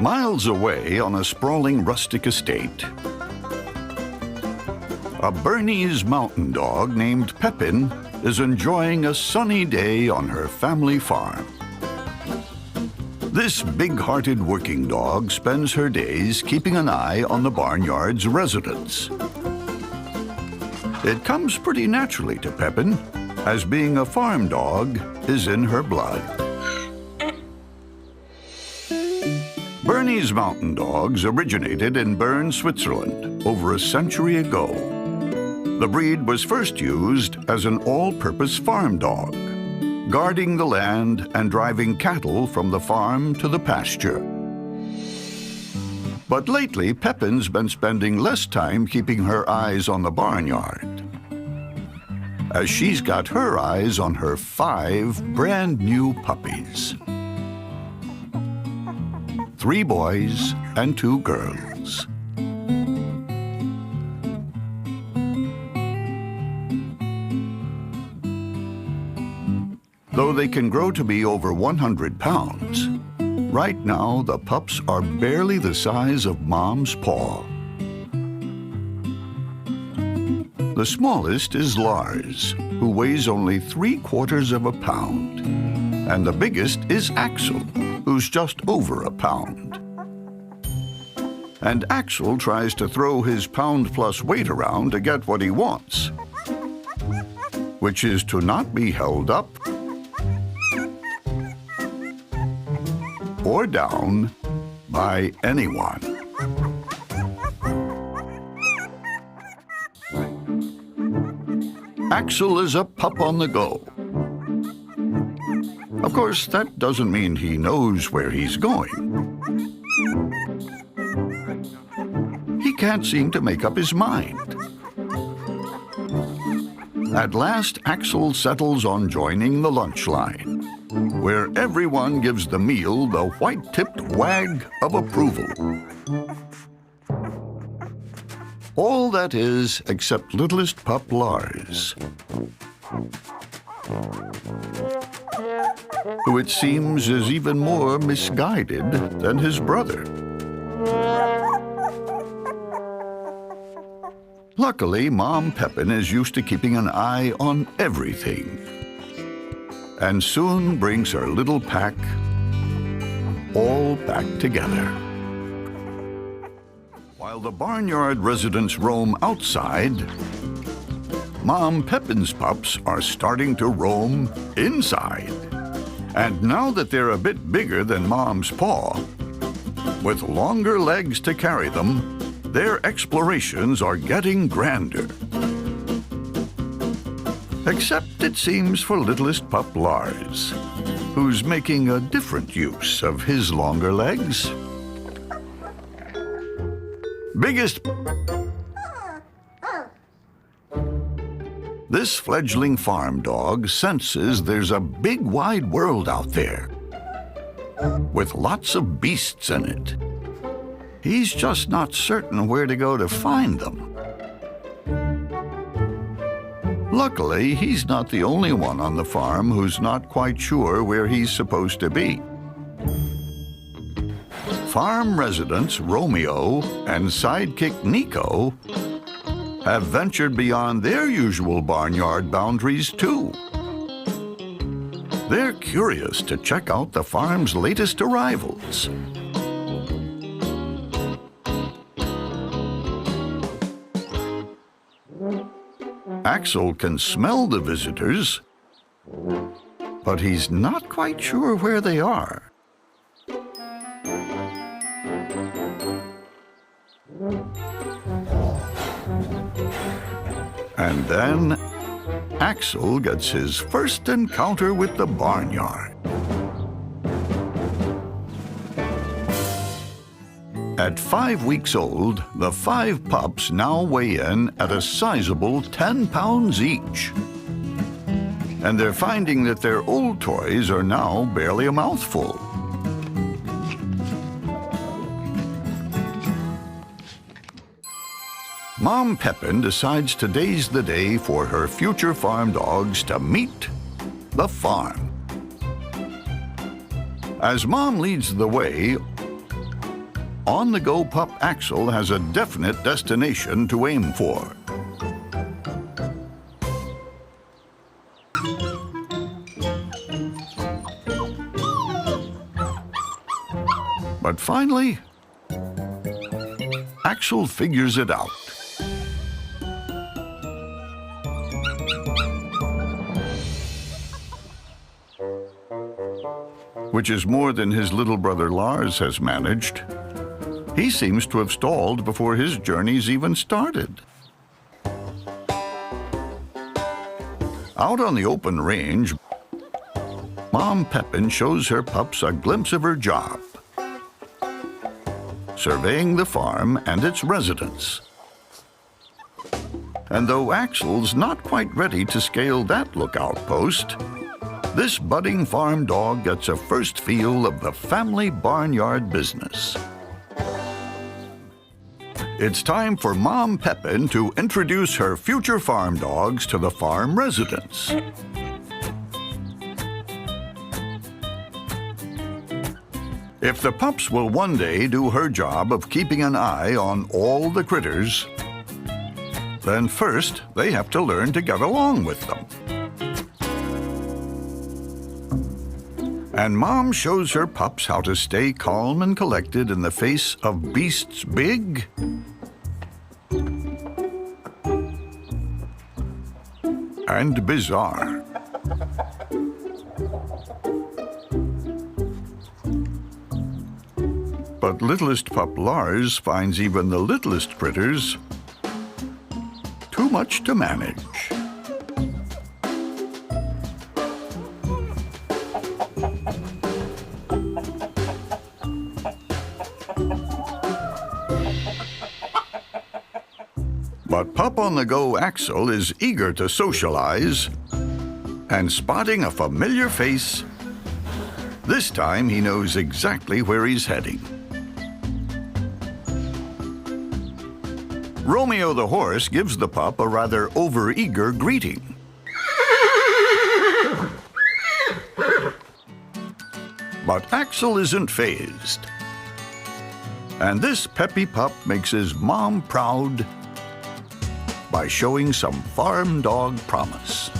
Miles away on a sprawling rustic estate, a Bernese mountain dog named Pepin is enjoying a sunny day on her family farm. This big-hearted working dog spends her days keeping an eye on the barnyard's residents. It comes pretty naturally to Pepin, as being a farm dog is in her blood. Bernese mountain dogs originated in Bern, Switzerland, over a century ago. The breed was first used as an all-purpose farm dog, guarding the land and driving cattle from the farm to the pasture. But lately, Pepin's been spending less time keeping her eyes on the barnyard, as she's got her eyes on her 5 brand-new puppies. 3 boys and 2 girls. Though they can grow to be over 100 pounds, right now the pups are barely the size of Mom's paw. The smallest is Lars, who weighs only 3/4 of a pound. And the biggest is Axel, who's just over a pound. And Axel tries to throw his pound-plus weight around to get what he wants, which is to not be held up or down by anyone. Axel is a pup on the go. Of course, that doesn't mean he knows where he's going. He can't seem to make up his mind. At last, Axel settles on joining the lunch line, where everyone gives the meal the white-tipped wag of approval. All that is, except littlest pup Lars, who it seems is even more misguided than his brother. Luckily, Mom Pepin is used to keeping an eye on everything, and soon brings her little pack all back together. While the barnyard residents roam outside, Mom Pepin's pups are starting to roam inside. And now that they're a bit bigger than Mom's paw, with longer legs to carry them, their explorations are getting grander. Except, it seems, for littlest pup Lars, who's making a different use of his longer legs. This fledgling farm dog senses there's a big wide world out there, with lots of beasts in it. He's just not certain where to go to find them. Luckily, he's not the only one on the farm who's not quite sure where he's supposed to be. Farm residents Romeo and sidekick Nico have ventured beyond their usual barnyard boundaries, too. They're curious to check out the farm's latest arrivals. Axel can smell the visitors, but he's not quite sure where they are. And then Axel gets his first encounter with the barnyard. At 5 weeks old, the 5 pups now weigh in at a sizable 10 pounds each. And they're finding that their old toys are now barely a mouthful. Mom Pepin decides today's the day for her future farm dogs to meet the farm. As Mom leads the way, on-the-go pup Axel has a definite destination to aim for. But finally, Axel figures it out. Which is more than his little brother Lars has managed. He seems to have stalled before his journey's even started. Out on the open range, Mom Pepin shows her pups a glimpse of her job, surveying the farm and its residents. And though Axel's not quite ready to scale that lookout post, this budding farm dog gets a first feel of the family barnyard business. It's time for Mom Pepin to introduce her future farm dogs to the farm residents. If the pups will one day do her job of keeping an eye on all the critters, then first they have to learn to get along with them. And Mom shows her pups how to stay calm and collected in the face of beasts big and bizarre. But littlest pup Lars finds even the littlest critters too much to manage. But pup-on-the-go Axel is eager to socialize, and spotting a familiar face, this time he knows exactly where he's heading. Romeo the horse gives the pup a rather over-eager greeting. But Axel isn't fazed. And this peppy pup makes his mom proud by showing some farm dog promise.